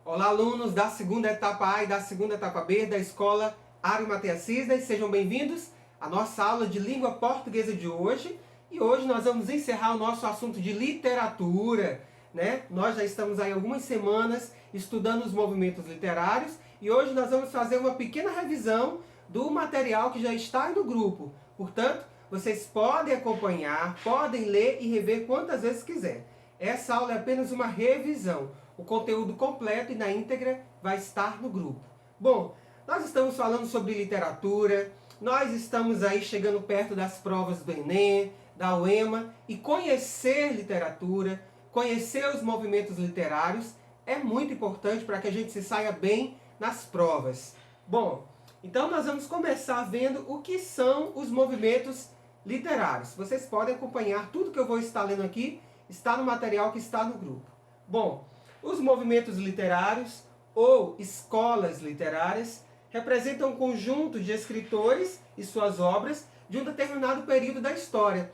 Olá, alunos da segunda etapa A e da segunda etapa B da Escola Ário Mateus Cisnes, sejam bem-vindos à nossa aula de língua portuguesa de hoje. E hoje nós vamos encerrar o nosso assunto de literatura, né? Nós já estamos aí algumas semanas estudando os movimentos literários e hoje nós vamos fazer uma pequena revisão do material que já está aí no grupo. Portanto, vocês podem acompanhar, podem ler e rever quantas vezes quiser. Essa aula é apenas uma revisão. O conteúdo completo e na íntegra vai estar no grupo. Bom, nós estamos falando sobre literatura, nós estamos aí chegando perto das provas do Enem, da UEMA, e conhecer literatura, conhecer os movimentos literários é muito importante para que a gente se saia bem nas provas. Bom, então nós vamos começar vendo o que são os movimentos literários. Vocês podem acompanhar tudo que eu vou estar lendo aqui, está no material que está no grupo. Bom, os movimentos literários ou escolas literárias representam um conjunto de escritores e suas obras de um determinado período da história.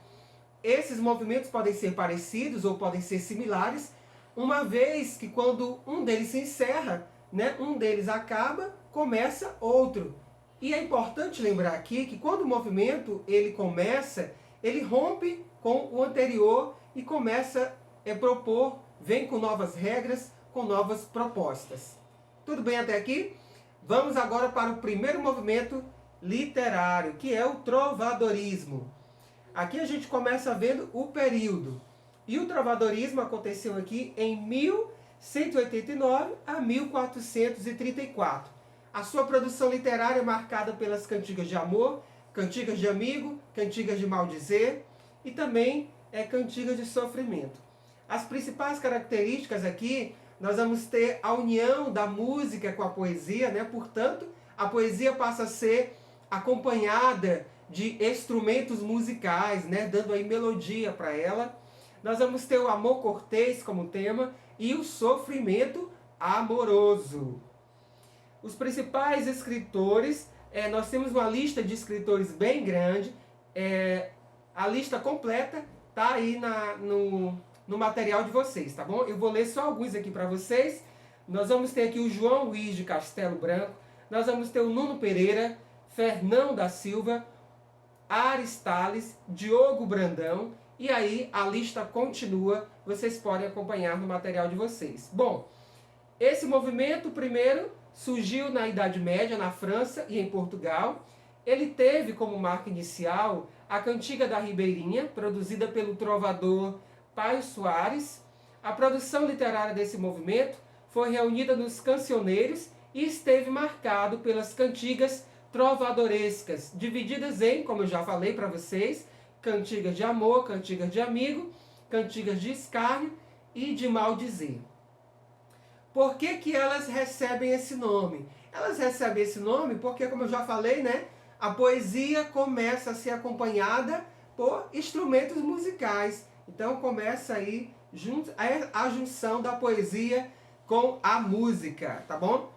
Esses movimentos podem ser parecidos ou podem ser similares, uma vez que quando um deles se encerra, né, um deles acaba, começa outro. E é importante lembrar aqui que quando o movimento ele começa, ele rompe com o anterior e começa a propor, vem com novas regras, com novas propostas. Tudo bem até aqui? Vamos agora para o primeiro movimento literário, que é o trovadorismo. Aqui a gente começa vendo o período. E o trovadorismo aconteceu aqui em 1189 a 1434. A sua produção literária é marcada pelas cantigas de amor, cantigas de amigo, cantigas de maldizer e também cantigas de sofrimento. As principais características aqui, nós vamos ter a união da música com a poesia, né? Portanto, a poesia passa a ser acompanhada de instrumentos musicais, né? Dando aí melodia para ela. Nós vamos ter o amor cortês como tema e o sofrimento amoroso. Os principais escritores, nós temos uma lista de escritores bem grande, a lista completa está aí no material de vocês, tá bom? Eu vou ler só alguns aqui para vocês. Nós vamos ter aqui o João Luiz de Castelo Branco, nós vamos ter o Nuno Pereira, Fernão da Silva, Ares Tales, Diogo Brandão, e aí a lista continua, vocês podem acompanhar no material de vocês. Bom, esse movimento primeiro surgiu na Idade Média, na França e em Portugal. Ele teve como marca inicial a Cantiga da Ribeirinha, produzida pelo trovador Paio Soares. A produção literária desse movimento foi reunida nos cancioneiros e esteve marcado pelas cantigas trovadorescas, divididas em, como eu já falei para vocês, cantigas de amor, cantigas de amigo, cantigas de escárnio e de maldizer. Por que elas recebem esse nome? Elas recebem esse nome porque, como eu já falei, né, a poesia começa a ser acompanhada por instrumentos musicais. Então começa aí a junção da poesia com a música, tá bom?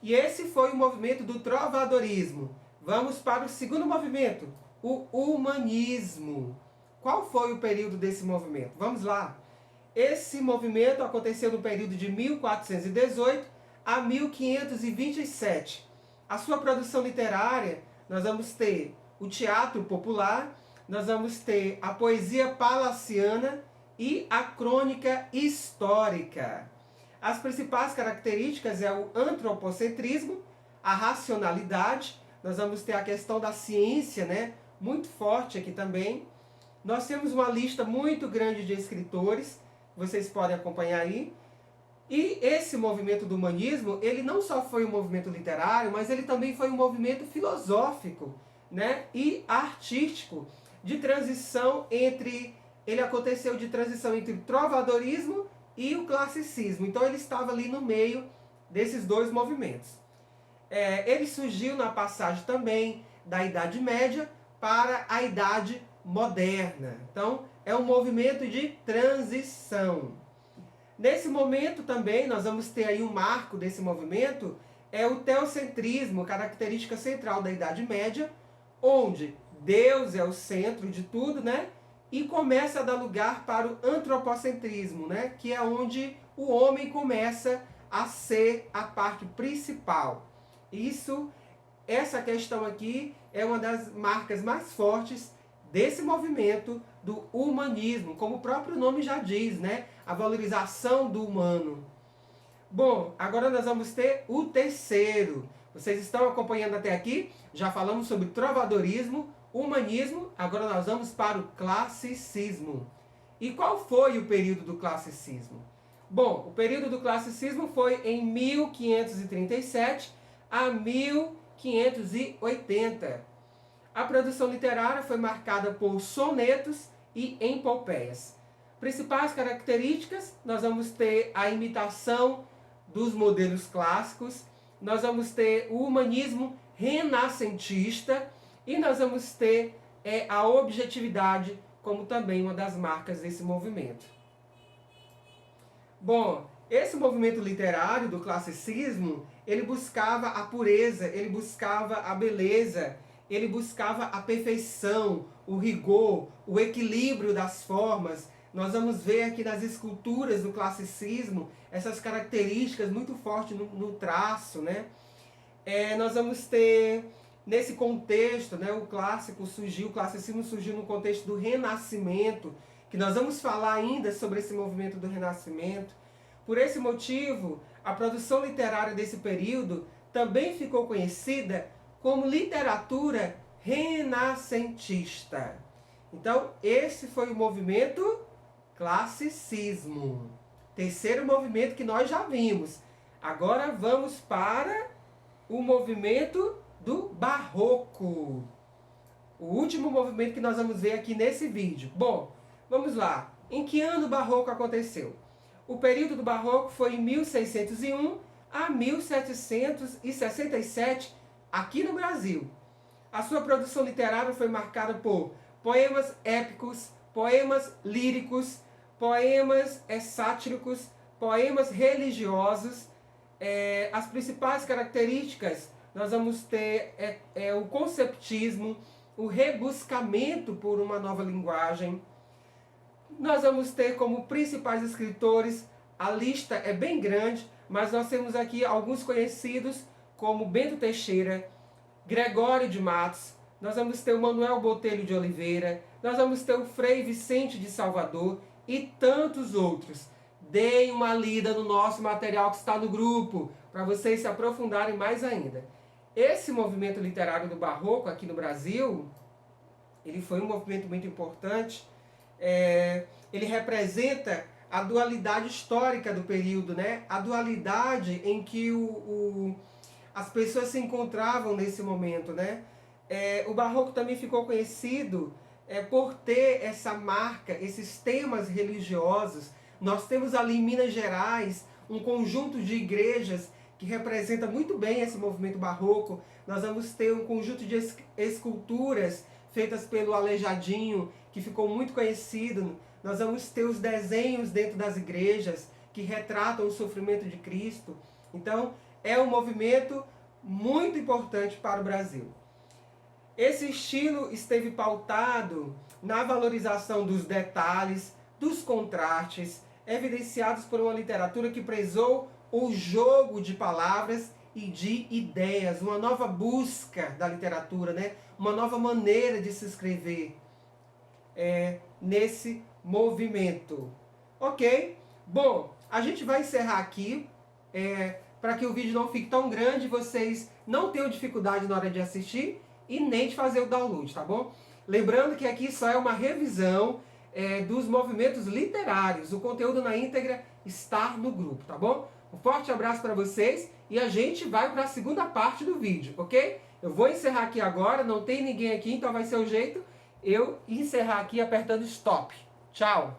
E esse foi o movimento do trovadorismo. Vamos para o segundo movimento, o humanismo. Qual foi o período desse movimento? Vamos lá. Esse movimento aconteceu no período de 1418 a 1527. A sua produção literária, nós vamos ter o teatro popular, nós vamos ter a poesia palaciana e a crônica histórica. As principais características é o antropocentrismo, a racionalidade, nós vamos ter a questão da ciência, né, muito forte aqui também. Nós temos uma lista muito grande de escritores, vocês podem acompanhar aí. E esse movimento do humanismo, ele não só foi um movimento literário, mas ele também foi um movimento filosófico, né, e artístico, de transição ele aconteceu de transição entre o trovadorismo e o classicismo. Então ele estava ali no meio desses dois movimentos. Ele surgiu na passagem também da Idade Média para a Idade Moderna. Então é um movimento de transição. Nesse momento também nós vamos ter aí um marco desse movimento, é o teocentrismo, característica central da Idade Média, onde Deus é o centro de tudo, né? E começa a dar lugar para o antropocentrismo, né? Que é onde o homem começa a ser a parte principal. Essa questão aqui é uma das marcas mais fortes desse movimento do humanismo, como o próprio nome já diz, né? A valorização do humano. Bom, agora nós vamos ter o terceiro. Vocês estão acompanhando até aqui? Já falamos sobre trovadorismo, humanismo, agora nós vamos para o classicismo. E qual foi o período do classicismo? Bom, o período do classicismo foi em 1537 a 1580. A produção literária foi marcada por sonetos e epopeias. Principais características, nós vamos ter a imitação dos modelos clássicos, nós vamos ter o humanismo renascentista e nós vamos ter a objetividade como também uma das marcas desse movimento. Bom, esse movimento literário do classicismo, ele buscava a pureza, ele buscava a beleza, ele buscava a perfeição, o rigor, o equilíbrio das formas. Nós vamos ver aqui nas esculturas do classicismo essas características muito fortes no traço, né? Nós vamos ter nesse contexto, né, o classicismo surgiu no contexto do Renascimento, que nós vamos falar ainda sobre esse movimento do Renascimento. Por esse motivo, a produção literária desse período também ficou conhecida como literatura renascentista. Então, esse foi o movimento classicismo. Terceiro movimento que nós já vimos. Agora vamos para o movimento do barroco. O último movimento que nós vamos ver aqui nesse vídeo. Bom, vamos lá. Em que ano o barroco aconteceu? O período do barroco foi em 1601 a 1767, aqui no Brasil. A sua produção literária foi marcada por poemas épicos, poemas líricos, poemas sátíricos, poemas religiosos. As principais características, nós vamos ter o conceptismo, o rebuscamento por uma nova linguagem. Nós vamos ter como principais escritores, a lista é bem grande, mas nós temos aqui alguns conhecidos como Bento Teixeira, Gregório de Matos, nós vamos ter o Manuel Botelho de Oliveira, nós vamos ter o Frei Vicente de Salvador e tantos outros. Deem uma lida no nosso material que está no grupo, para vocês se aprofundarem mais ainda. Esse movimento literário do barroco aqui no Brasil, ele foi um movimento muito importante. Ele representa a dualidade histórica do período, né? A dualidade em que as pessoas se encontravam nesse momento, né? O barroco também ficou conhecido por ter essa marca, esses temas religiosos. Nós temos ali em Minas Gerais um conjunto de igrejas que representa muito bem esse movimento barroco. Nós vamos ter um conjunto de esculturas feitas pelo Aleijadinho, que ficou muito conhecido. Nós vamos ter os desenhos dentro das igrejas que retratam o sofrimento de Cristo. Então, é um movimento muito importante para o Brasil. Esse estilo esteve pautado na valorização dos detalhes, dos contrastes, evidenciados por uma literatura que prezou o jogo de palavras e de ideias, uma nova busca da literatura, né? Uma nova maneira de se escrever nesse movimento. Ok? Bom, a gente vai encerrar aqui, para que o vídeo não fique tão grande, vocês não tenham dificuldade na hora de assistir e nem de fazer o download, tá bom? Lembrando que aqui só é uma revisão dos movimentos literários. O conteúdo na íntegra está no grupo, tá bom? Um forte abraço para vocês e a gente vai para a segunda parte do vídeo, ok? Eu vou encerrar aqui agora, não tem ninguém aqui, então vai ser o jeito eu encerrar aqui apertando stop. Tchau!